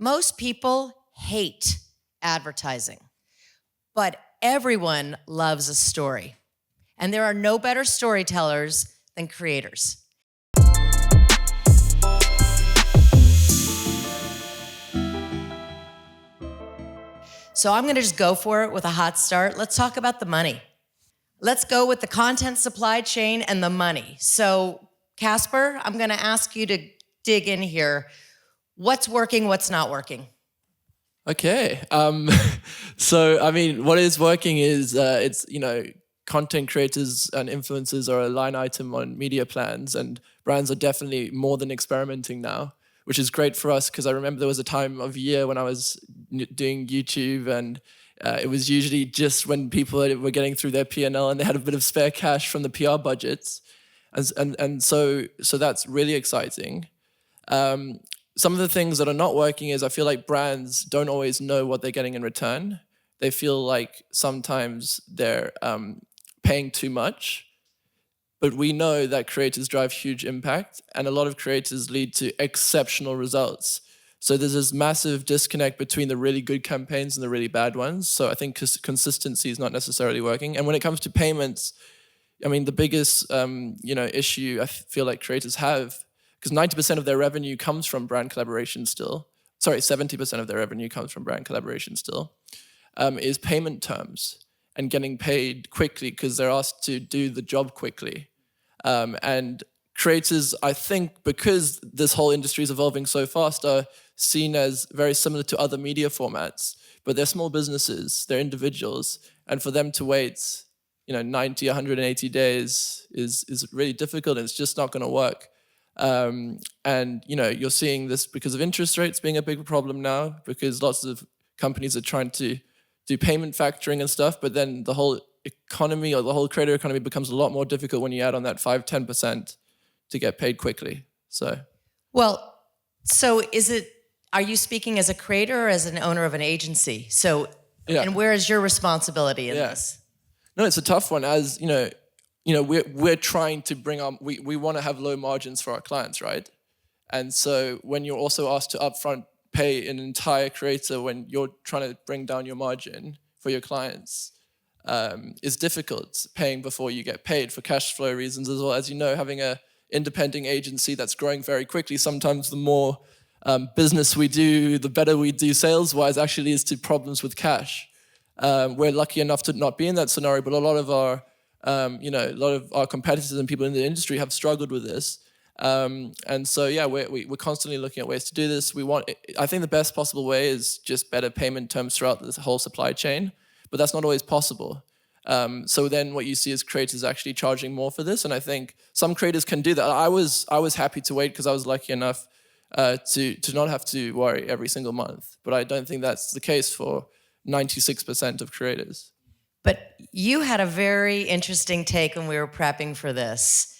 Most people hate advertising, but everyone loves a story. And there are no better storytellers than creators. So I'm going to just go for it with a hot start. Let's talk about the money. Let's go with the content supply chain and the money. So Caspar, I'm going to ask you to dig in here. What's working, what's not working? Okay. So, I mean, what is working is content creators and influencers are a line item on media plans, and brands are definitely more than experimenting now, which is great for us because I remember there was a time of year when I was doing YouTube, and it was usually just when people were getting through their P&L and they had a bit of spare cash from the PR budgets, and so that's really exciting. Some of the things that are not working is I feel like brands don't always know what they're getting in return. They feel like sometimes they're paying too much, but we know that creators drive huge impact, and a lot of creators lead to exceptional results. So there's this massive disconnect between the really good campaigns and the really bad ones. So I think consistency is not necessarily working. And when it comes to payments, I mean, the biggest issue I feel like creators have, because 90% of their revenue comes from brand collaboration still. Sorry, 70% of their revenue comes from brand collaboration still, is payment terms and getting paid quickly because they're asked to do the job quickly. And creators, I think, because this whole industry is evolving so fast, are seen as very similar to other media formats, but they're small businesses, they're individuals, and for them to wait 90, 180 days is really difficult, and it's just not going to work. And you're seeing this because of interest rates being a big problem now, because lots of companies are trying to do payment factoring and stuff, but then the whole economy or the whole creator economy becomes a lot more difficult when you add on that 5-10% to get paid quickly. So are you speaking as a creator or as an owner of an agency? So, yeah. And where is your responsibility in this? No, it's a tough one. As we're trying to we want to have low margins for our clients, right? And so when you're also asked to upfront pay an entire creator when you're trying to bring down your margin for your clients is difficult, paying before you get paid for cash flow reasons as well. As you know, having a independent agency that's growing very quickly, sometimes the more business we do, the better we do sales-wise actually is to problems with cash. We're lucky enough to not be in that scenario, but a lot of our competitors and people in the industry have struggled with this. And so, yeah, we're constantly looking at ways to do this. I think the best possible way is just better payment terms throughout this whole supply chain, but that's not always possible. So then what you see is creators actually charging more for this, and I think some creators can do that. I was happy to wait because I was lucky enough to not have to worry every single month, but I don't think that's the case for 96% of creators. But you had a very interesting take when we were prepping for this.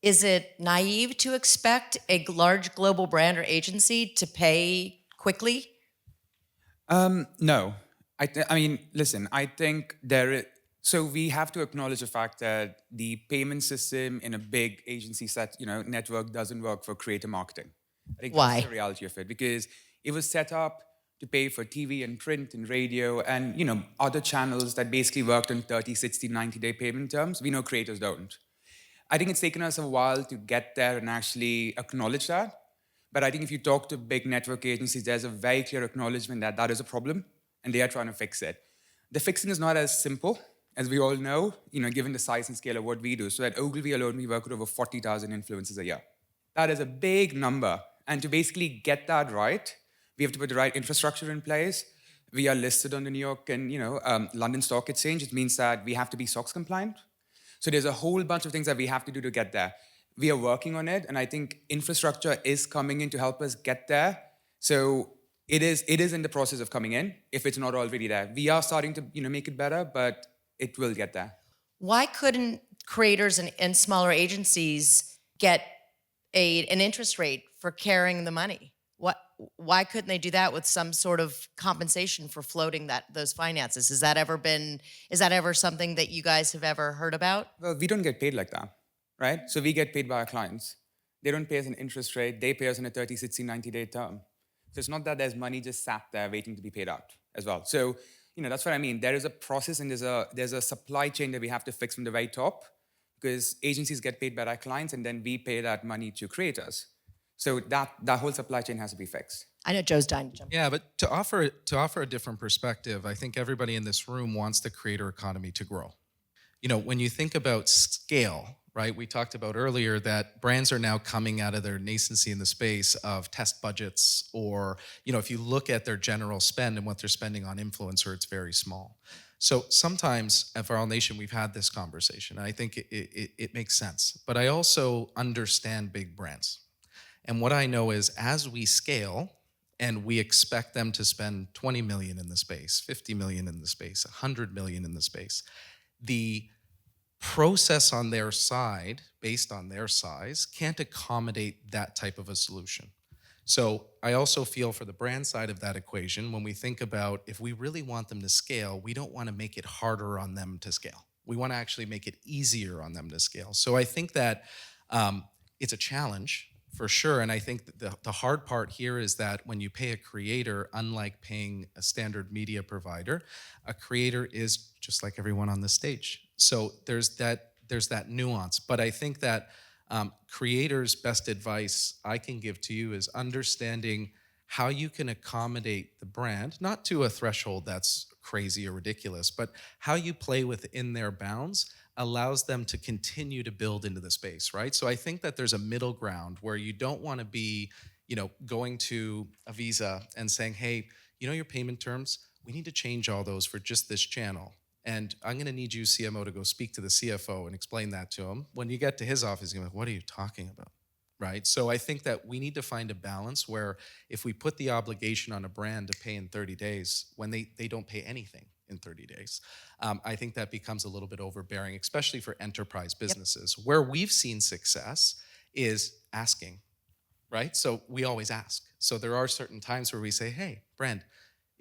Is it naive to expect a large global brand or agency to pay quickly? No. I mean, listen, I think so we have to acknowledge the fact that the payment system in a big agency network doesn't work for creator marketing. I think Why? That's the reality of it, because it was set up to pay for TV and print and radio and other channels that basically worked on 30, 60, 90-day payment terms. We know creators don't. I think it's taken us a while to get there and actually acknowledge that. But I think if you talk to big network agencies, there's a very clear acknowledgement that that is a problem and they are trying to fix it. The fixing is not as simple, as we all know, given the size and scale of what we do. So at Ogilvy alone, we work with over 40,000 influencers a year. That is a big number. And to basically get that right, we have to put the right infrastructure in place. We are listed on the New York and London Stock Exchange. It means that we have to be SOX compliant. So there's a whole bunch of things that we have to do to get there. We are working on it, and I think infrastructure is coming in to help us get there. So it is in the process of coming in, if it's not already there. We are starting to make it better, but it will get there. Why couldn't creators and smaller agencies get an interest rate for carrying the money? Why couldn't they do that with some sort of compensation for floating those finances? Is that ever something that you guys have ever heard about? Well, we don't get paid like that, right? So we get paid by our clients. They don't pay us an interest rate. They pay us in a 30, 60, 90-day term. So it's not that there's money just sat there waiting to be paid out as well. So, that's what I mean. There is a process and there's a supply chain that we have to fix from the very top, because agencies get paid by our clients and then we pay that money to creators. So that whole supply chain has to be fixed. I know Joe's dying to jump. Yeah, but to offer a different perspective, I think everybody in this room wants the creator economy to grow. When you think about scale, right? We talked about earlier that brands are now coming out of their nascency in the space of test budgets, or, if you look at their general spend and what they're spending on influencer, it's very small. So sometimes at Viral Nation, we've had this conversation, and I think it makes sense. But I also understand big brands. And what I know is as we scale, and we expect them to spend 20 million in the space, 50 million in the space, 100 million in the space, the process on their side, based on their size, can't accommodate that type of a solution. So I also feel for the brand side of that equation, when we think about if we really want them to scale, we don't want to make it harder on them to scale. We want to actually make it easier on them to scale. So I think that it's a challenge for sure. And I think that the hard part here is that when you pay a creator, unlike paying a standard media provider, a creator is just like everyone on the stage. So there's that nuance. But I think that creators' best advice I can give to you is understanding how you can accommodate the brand, not to a threshold that's crazy or ridiculous, but how you play within their bounds allows them to continue to build into the space, right? So I think that there's a middle ground where you don't want to be, going to a Visa and saying, hey, your payment terms, we need to change all those for just this channel. And I'm going to need you, CMO, to go speak to the CFO and explain that to him. When you get to his office, you're like, what are you talking about? Right? So I think that we need to find a balance where if we put the obligation on a brand to pay in 30 days, when they don't pay anything in 30 days, I think that becomes a little bit overbearing, especially for enterprise businesses. Yep. Where we've seen success is asking, right? So we always ask. So there are certain times where we say, hey, brand,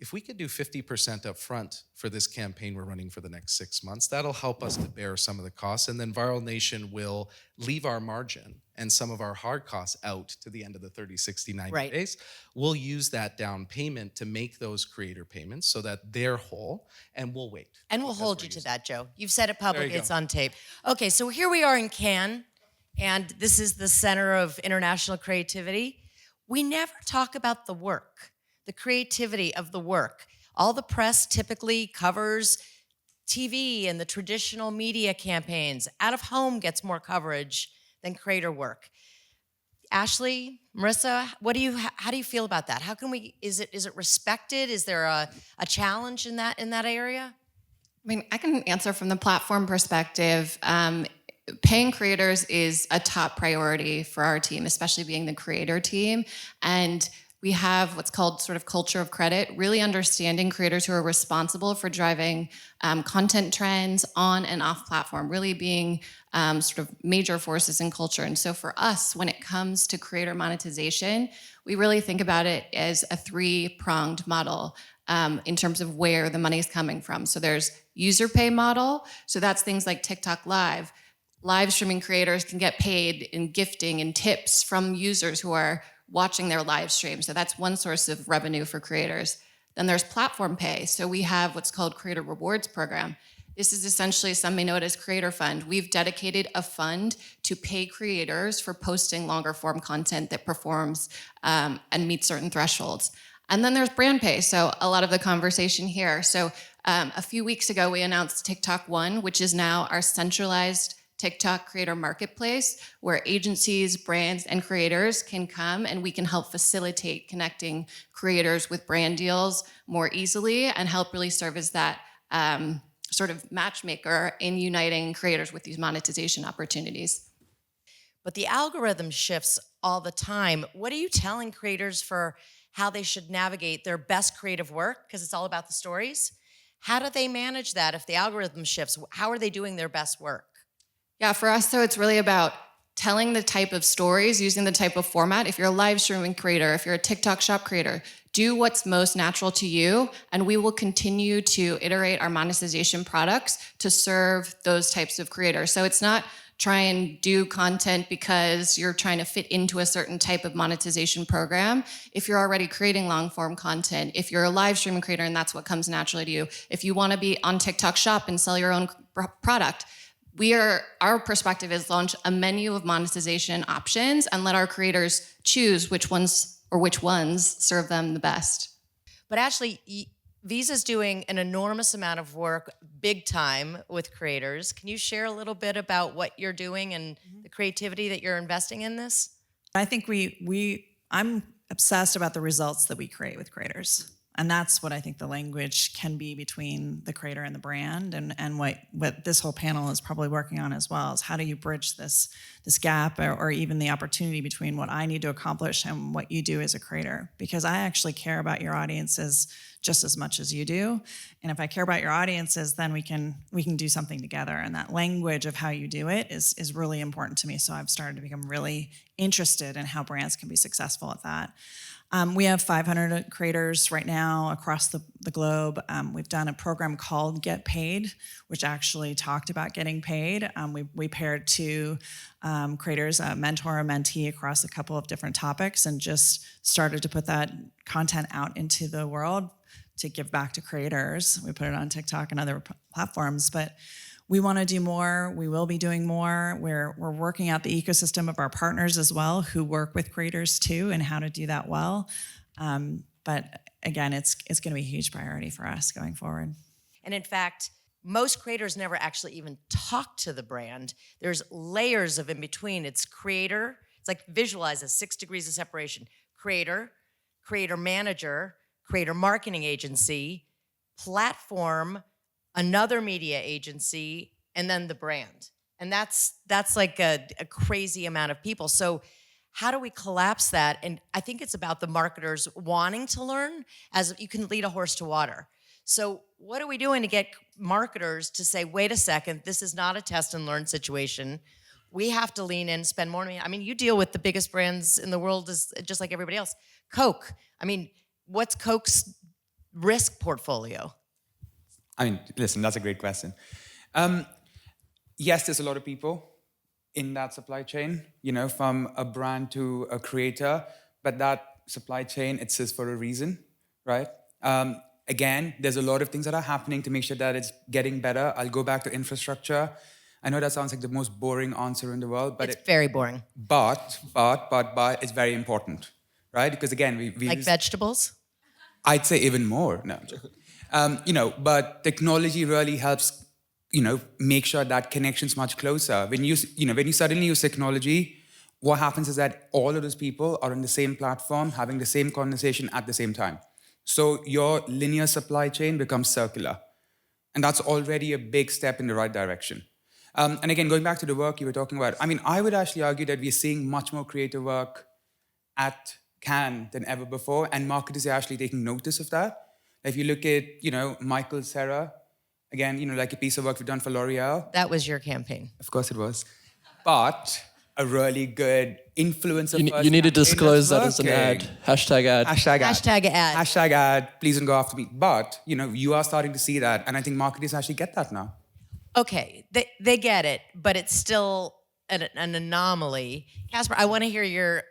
if we could do 50% up front for this campaign we're running for the next 6 months, that'll help us to bear some of the costs. And then Viral Nation will leave our margin and some of our hard costs out to the end of the 30, 60, 90 days. We'll use that down payment to make those creator payments so that they're whole, and we'll wait. And we'll hold you to that, Joe. You've said it publicly, it's on tape. Okay, so here we are in Cannes, and this is the center of international creativity. We never talk about the work. The creativity of the work. All the press typically covers TV and the traditional media campaigns. Out of home gets more coverage than creator work. Ashley, Marissa, how do you feel about that? How can is it respected? Is there a challenge in that area? I mean, I can answer from the platform perspective. Paying creators is a top priority for our team, especially being the creator team. And we have what's called sort of culture of credit, really understanding creators who are responsible for driving content trends on and off platform, really being sort of major forces in culture. And so for us, when it comes to creator monetization, we really think about it as a three-pronged model in terms of where the money's coming from. So there's user pay model. So that's things like TikTok Live. Live streaming creators can get paid in gifting and tips from users who are watching their live stream. So that's one source of revenue for creators. Then there's platform pay. So we have what's called Creator Rewards Program. This is essentially, some may know it as Creator Fund. We've dedicated a fund to pay creators for posting longer form content that performs and meets certain thresholds. And then there's brand pay. So a lot of the conversation here. So a few weeks ago, we announced TikTok One, which is now our centralized TikTok creator marketplace, where agencies, brands, and creators can come and we can help facilitate connecting creators with brand deals more easily and help really serve as that sort of matchmaker in uniting creators with these monetization opportunities. But the algorithm shifts all the time. What are you telling creators for how they should navigate their best creative work? Because it's all about the stories. How do they manage that if the algorithm shifts? How are they doing their best work? Yeah, for us, so it's really about telling the type of stories, using the type of format. If you're a live streaming creator, if you're a TikTok shop creator, do what's most natural to you, and we will continue to iterate our monetization products to serve those types of creators. So it's not try and do content because you're trying to fit into a certain type of monetization program. If you're already creating long form content, if you're a live streaming creator and that's what comes naturally to you, if you want to be on TikTok Shop and sell your own product, our perspective is launch a menu of monetization options and let our creators choose which ones serve them the best. But actually, Visa's doing an enormous amount of work, big time, with creators. Can you share a little bit about what you're doing and the creativity that you're investing in this? I think I'm obsessed about the results that we create with creators. And that's what I think the language can be between the creator and the brand, and what this whole panel is probably working on as well, is how do you bridge this gap or even the opportunity between what I need to accomplish and what you do as a creator. Because I actually care about your audiences just as much as you do. And if I care about your audiences, then we can do something together. And that language of how you do it is really important to me. So I've started to become really interested in how brands can be successful at that. We have 500 creators right now across the globe. We've done a program called Get Paid, which actually talked about getting paid. We paired two creators, a mentor, a mentee, across a couple of different topics, and just started to put that content out into the world to give back to creators. We put it on TikTok and other platforms, but we want to do more. We will be doing more. We're working out the ecosystem of our partners as well, who work with creators too, and how to do that well. But again, it's going to be a huge priority for us going forward. And in fact, most creators never actually even talk to the brand. There's layers of in between. It's creator. It's like visualize as 6 degrees of separation. Creator, creator manager, creator marketing agency, platform, another media agency, and then the brand. And that's like a crazy amount of people. So how do we collapse that? And I think it's about the marketers wanting to learn, as you can lead a horse to water. So what are we doing to get marketers to say, wait a second, this is not a test and learn situation. We have to lean in, spend more money. I mean, you deal with the biggest brands in the world just like everybody else. Coke. I mean, what's Coke's risk portfolio? I mean, listen, that's a great question. Yes, there's a lot of people in that supply chain, from a brand to a creator, but that supply chain exists for a reason, right? Again, there's a lot of things that are happening to make sure that it's getting better. I'll go back to infrastructure. I know that sounds like the most boring answer in the world, but it's very boring. But it's very important, right? Because again, we like vegetables? I'd say even more. No, I'm joking. But technology really helps, make sure that connection's much closer. When you suddenly use technology, what happens is that all of those people are on the same platform, having the same conversation at the same time. So your linear supply chain becomes circular. And that's already a big step in the right direction. And again, going back to the work you were talking about, I mean, I would actually argue that we're seeing much more creative work at Cannes than ever before, and marketers are actually taking notice of that. If you look at, Michael Cera, again, like a piece of work we've done for L'Oreal. That was your campaign. Of course it was. But a really good influencer. You need to disclose that as an ad. Hashtag ad. Hashtag ad. Hashtag ad. Please don't go after me. But, you are starting to see that. And I think marketers actually get that now. Okay, they get it, but it's still an anomaly. Caspar, I want to hear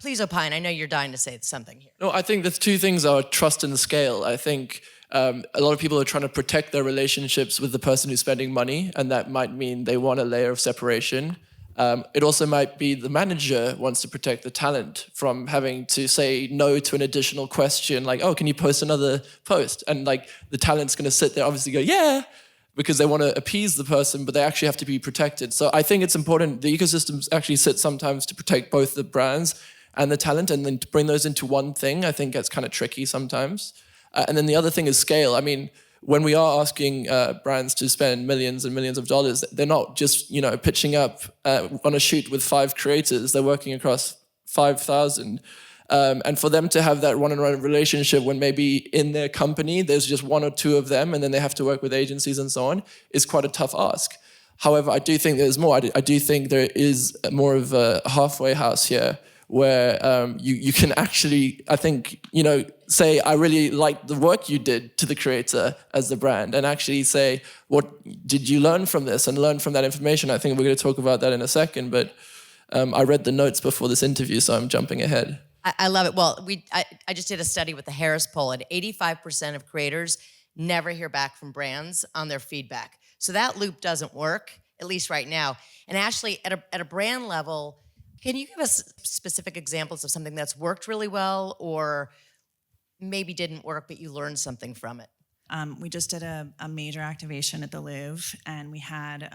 please opine. I know you're dying to say something here. No, I think the two things are trust and scale. I think a lot of people are trying to protect their relationships with the person who's spending money, and that might mean they want a layer of separation. It also might be the manager wants to protect the talent from having to say no to an additional question, like, oh, can you post another post? And like the talent's going to sit there, obviously go, yeah, because they want to appease the person, but they actually have to be protected. So I think it's important. The ecosystems actually sit sometimes to protect both the brands and the talent, and then to bring those into one thing, I think that's kind of tricky sometimes. And then the other thing is scale. I mean, when we are asking brands to spend millions and millions of dollars, they're not just, pitching up on a shoot with 5 creators. They're working across 5,000. And for them to have that one-on-one relationship when maybe in their company there's just 1 or 2 of them and then they have to work with agencies and so on is quite a tough ask. However, I do think there's more. I do think there is more of a halfway house here where you can actually, I think, say, I really like the work you did to the creator as the brand, and actually say, what did you learn from this, and learn from that information. I think we're going to talk about that in a second, but I read the notes before this interview, so I'm jumping ahead. I love it. Well, I just did a study with the Harris poll, and 85% of creators never hear back from brands on their feedback. So that loop doesn't work, at least right now. And Ashley, at a brand level, can you give us specific examples of something that's worked really well or maybe didn't work, but you learned something from it? We just did a major activation at the Louvre, and we had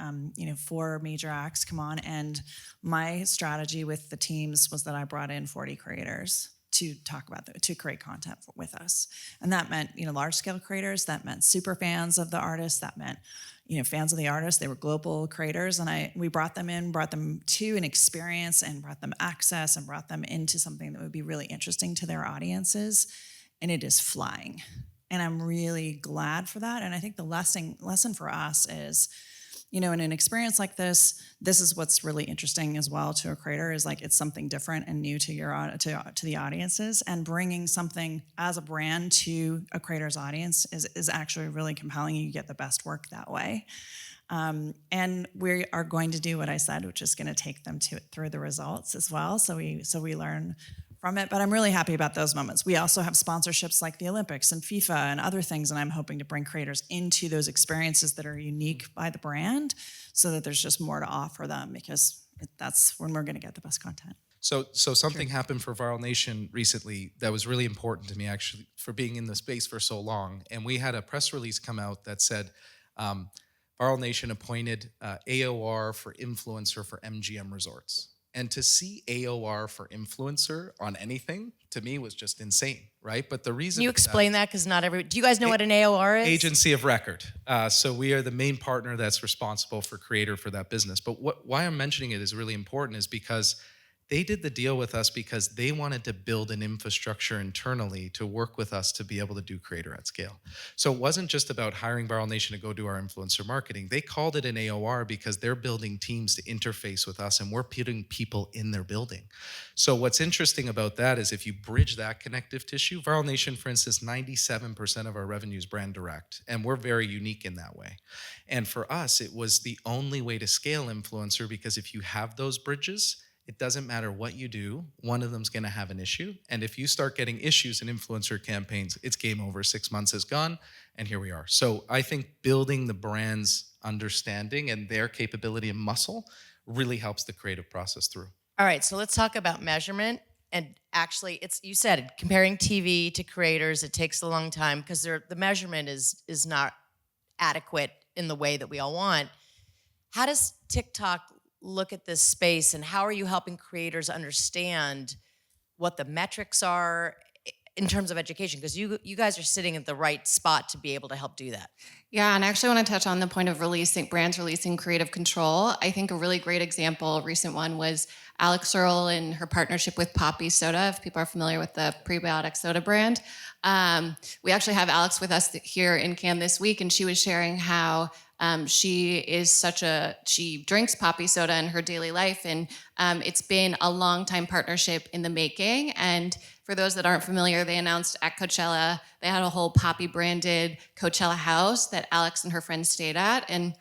4 major acts come on. And my strategy with the teams was that I brought in 40 creators to talk about to create content with us, and that meant large scale creators. That meant super fans of the artist. That meant fans of the artist. They were global creators, and we brought them to an experience, and brought them access, and brought them into something that would be really interesting to their audiences, and it is flying. And I'm really glad for that. And I think the lesson for us is, in an experience like this is what's really interesting as well to a creator, is like it's something different and new to to the audiences, and bringing something as a brand to a creator's audience is actually really compelling. You get the best work that way. And we are going to do what I said, which is going to take them through the results as well. So we learn from it, but I'm really happy about those moments. We also have sponsorships like the Olympics and FIFA and other things, and I'm hoping to bring creators into those experiences that are unique by the brand, so that there's just more to offer them, because that's when we're going to get the best content. So something happened for Viral Nation recently that was really important to me, actually, for being in the space for so long. And we had a press release come out that said, Viral Nation appointed AOR for influencer for MGM Resorts. And to see AOR for influencer on anything, to me, was just insane, right? But the reason— Can you explain that? Because not every— do you guys know what an AOR is? Agency of record. So we are the main partner that's responsible for creator for that business. But why I'm mentioning it is really important is because they did the deal with us because they wanted to build an infrastructure internally to work with us to be able to do creator at scale. So it wasn't just about hiring Viral Nation to go do our influencer marketing. They called it an AOR because they're building teams to interface with us, and we're putting people in their building. So what's interesting about that is if you bridge that connective tissue, Viral Nation, for instance, 97% of our revenue is brand direct, and we're very unique in that way. And for us, it was the only way to scale influencer, because if you have those bridges, it doesn't matter what you do, one of them's going to have an issue. And if you start getting issues in influencer campaigns, it's game over. 6 months is gone, and here we are. So I think building the brand's understanding and their capability and muscle really helps the creative process through. All right, so let's talk about measurement. And actually, you said it, comparing TV to creators, it takes a long time because the measurement is not adequate in the way that we all want. How does TikTok look at this space, and how are you helping creators understand what the metrics are in terms of education? Because you guys are sitting at the right spot to be able to help do that. Yeah, and I actually want to touch on the point of brands releasing creative control. I think a really great example, a recent one, was Alex Earle and her partnership with Poppy Soda, if people are familiar with the prebiotic soda brand. We actually have Alex with us here in Cannes this week, and she was sharing how she drinks Poppy Soda in her daily life, and it's been a long time partnership in the making. And for those that aren't familiar, they announced at Coachella, they had a whole Poppy branded Coachella house that Alex and her friends stayed at. And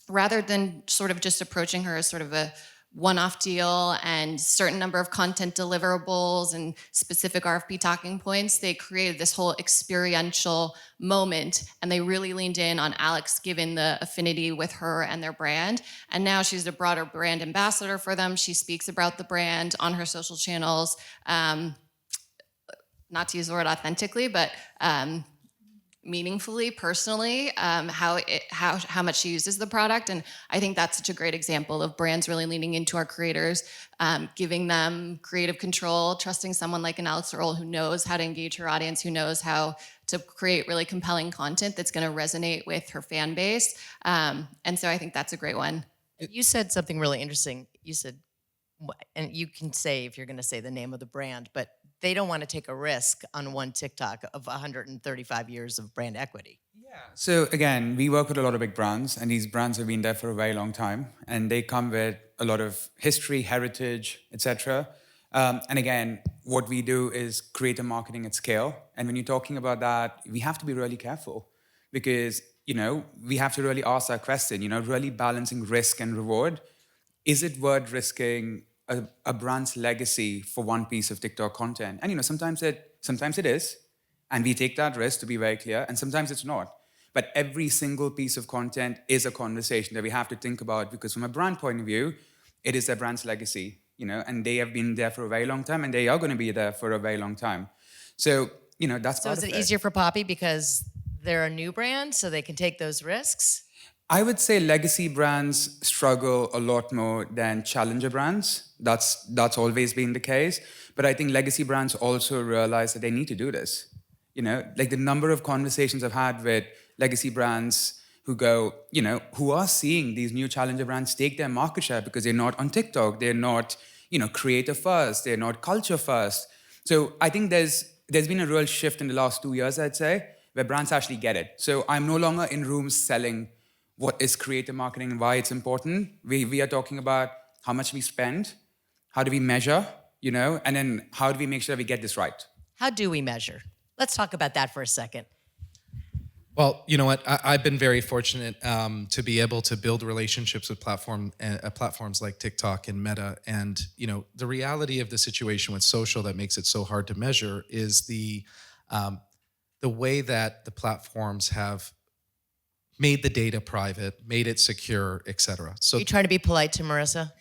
rather than sort of just approaching her as sort of a one-off deal and certain number of content deliverables and specific RFP talking points, they created this whole experiential moment, and they really leaned in on Alex, given the affinity with her and their brand. And now she's a broader brand ambassador for them. She speaks about the brand on her social channels, not to use the word authentically, but meaningfully, personally, how much she uses the product. And I think that's such a great example of brands really leaning into our creators, giving them creative control, trusting someone like an Alex Earle who knows how to engage her audience, who knows how to create really compelling content that's going to resonate with her fan base. And so I think that's a great one. You said something really interesting. You said, and you can say if you're going to say the name of the brand, but they don't want to take a risk on one TikTok of 135 years of brand equity. Yeah. So again, we work with a lot of big brands, and these brands have been there for a very long time, and they come with a lot of history, heritage, etc. And again, what we do is creator marketing at scale. And when you're talking about that, we have to be really careful because, we have to really ask that question, really balancing risk and reward. Is it worth risking a brand's legacy for one piece of TikTok content? And, sometimes it is. And we take that risk, to be very clear, and sometimes it's not. But every single piece of content is a conversation that we have to think about because from a brand point of view, it is their brand's legacy, and they have been there for a very long time and they are going to be there for a very long time. So, that's So part is of it easier for Poppy because they're a new brand, so they can take those risks? I would say legacy brands struggle a lot more than challenger brands. That's always been the case. But I think legacy brands also realize that they need to do this. Like the number of conversations I've had with legacy brands who go, who are seeing these new challenger brands take their market share because they're not on TikTok, they're not, creator first, they're not culture first. So I think there's been a real shift in the last 2 years, I'd say, where brands actually get it. So I'm no longer in rooms selling what is creator marketing and why it's important. We are talking about how much we spend, how do we measure, and then how do we make sure we get this right. How do we measure? Let's talk about that for a second. Well, you know what? I've been very fortunate to be able to build relationships with platforms like TikTok and Meta. And, the reality of the situation with social that makes it so hard to measure is the way that the platforms have made the data private, made it secure, et cetera. So Are you trying to be polite to Marissa?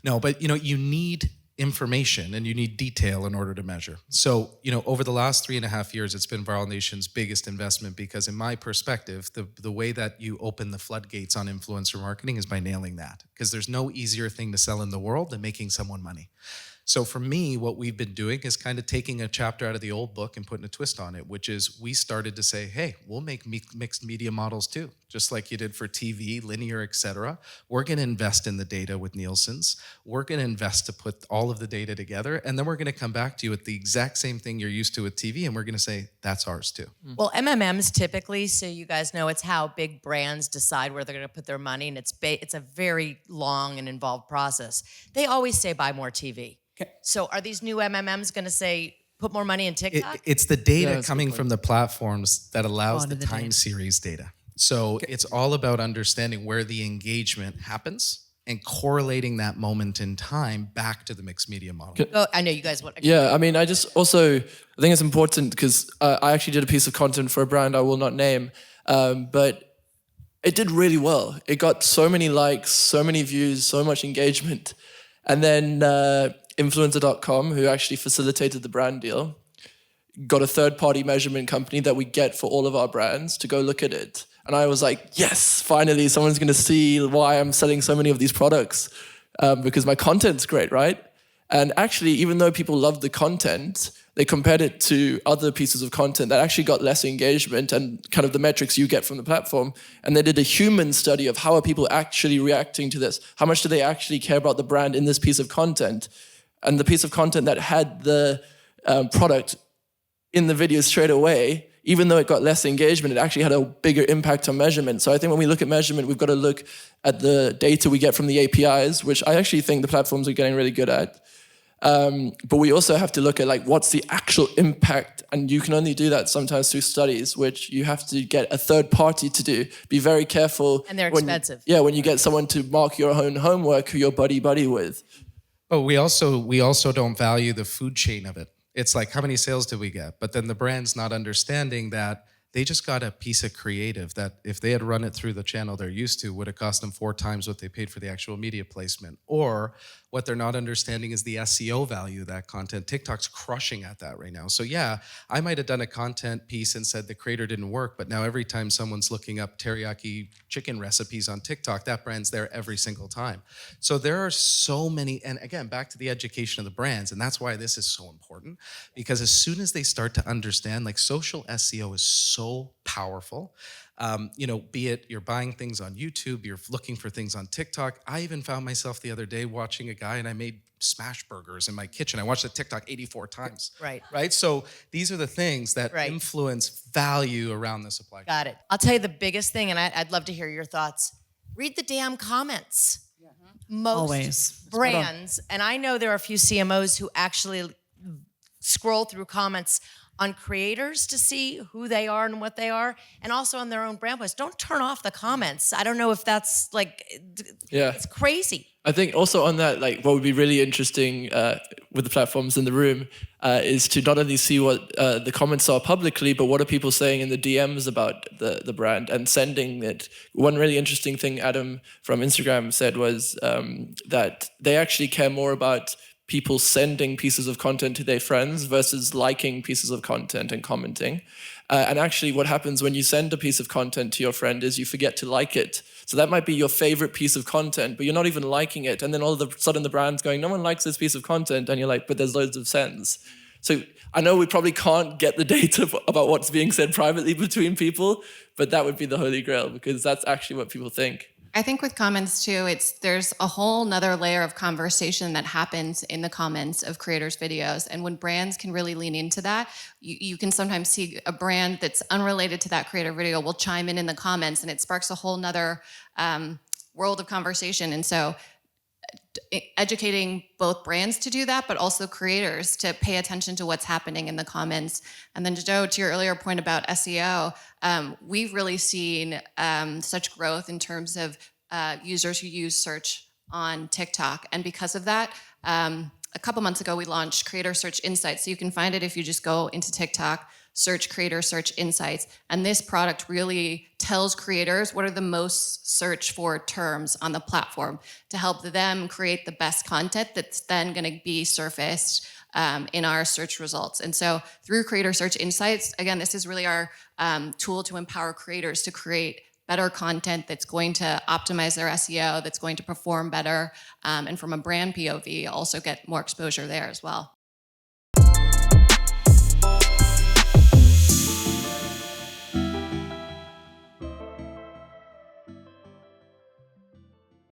no, but you need information and you need detail in order to measure. So, over the last 3.5 years, it's been Viral Nation's biggest investment because in my perspective, the way that you open the floodgates on influencer marketing is by nailing that. Because there's no easier thing to sell in the world than making someone money. So for me, what we've been doing is kind of taking a chapter out of the old book and putting a twist on it, which is we started to say, hey, we'll make mixed media models too, just like you did for TV, linear, et cetera. We're going to invest in the data with Nielsen's. We're going to invest to put all of the data together, and then we're going to come back to you with the exact same thing you're used to with TV, and we're going to say, that's ours too. Well, MMMs typically, so you guys know, it's how big brands decide where they're going to put their money, and it's a very long and involved process. They always say buy more TV. So are these new MMMs going to say put more money in TikTok? It's the data coming from the platforms that allows the time series data. So it's all about understanding where the engagement happens and correlating that moment in time back to the mixed media model. I know you guys want. Yeah, I mean, I think it's important because I actually did a piece of content for a brand I will not name, but it did really well. It got so many likes, so many views, so much engagement. And then influencer.com, who actually facilitated the brand deal, got a third-party measurement company that we get for all of our brands to go look at it. And I was like, yes, finally, someone's going to see why I'm selling so many of these products because my content's great, right? And actually, even though people loved the content, they compared it to other pieces of content that actually got less engagement and kind of the metrics you get from the platform. And they did a human study of how are people actually reacting to this? How much do they actually care about the brand in this piece of content? And the piece of content that had the product in the video straight away, even though it got less engagement, it actually had a bigger impact on measurement. So I think when we look at measurement, we've got to look at the data we get from the APIs, which I actually think the platforms are getting really good at. But we also have to look at what's the actual impact, and you can only do that sometimes through studies, which you have to get a third party to do. Be very careful. And they're expensive. When you get someone to mark your own homework who you're buddy with. But we also don't value the food chain of it. It's like, how many sales did we get? But then the brand's not understanding that they just got a piece of creative that if they had run it through the channel they're used to, would have cost them 4 times what they paid for the actual media placement. Or what they're not understanding is the SEO value of that content. TikTok's crushing at that right now. So yeah, I might have done a content piece and said the creator didn't work, but now every time someone's looking up teriyaki chicken recipes on TikTok, that brand's there every single time. So there are so many, and again, back to the education of the brands, and that's why this is so important, because as soon as they start to understand, social SEO is so powerful. Be it you're buying things on YouTube, you're looking for things on TikTok. I even found myself the other day watching a guy, and I made smash burgers in my kitchen. I watched the TikTok 84 times. Right? So these are the things that influence value around the supply chain. Got it. I'll tell you the biggest thing, and I'd love to hear your thoughts. Read the damn comments. most Always. brands, and I know there are a few CMOs who actually scroll through comments on creators to see who they are and what they are, and also on their own brand posts. Don't turn off the comments. I don't know if that's like, Yeah. it's crazy. I think also on that, like, what would be really interesting with the platforms in the room is to not only see what the comments are publicly, but what are people saying in the DMs about the brand and sending it. One really interesting thing Adam from Instagram said was that they actually care more about people sending pieces of content to their friends versus liking pieces of content and commenting. And actually what happens when you send a piece of content to your friend is you forget to like it. So that might be your favorite piece of content, but you're not even liking it. And then all of a sudden the brand's going, no one likes this piece of content. And you're like, but there's loads of sends. So I know we probably can't get the data about what's being said privately between people, but that would be the holy grail because that's actually what people think. I think with comments too, there's a whole nother layer of conversation that happens in the comments of creators' videos. And when brands can really lean into that, you can sometimes see a brand that's unrelated to that creator video will chime in the comments, and it sparks a whole nother world of conversation. And so educating both brands to do that, but also creators to pay attention to what's happening in the comments. And then Joe, to your earlier point about SEO, we've really seen such growth in terms of users who use search on TikTok. And because of that, a couple months ago, we launched Creator Search Insights. So you can find it if you just go into TikTok, search Creator Search Insights. And this product really tells creators what are the most searched for terms on the platform to help them create the best content that's then going to be surfaced in our search results. And so through Creator Search Insights, again, this is really our tool to empower creators to create better content that's going to optimize their SEO, that's going to perform better, and from a brand POV, also get more exposure there as well.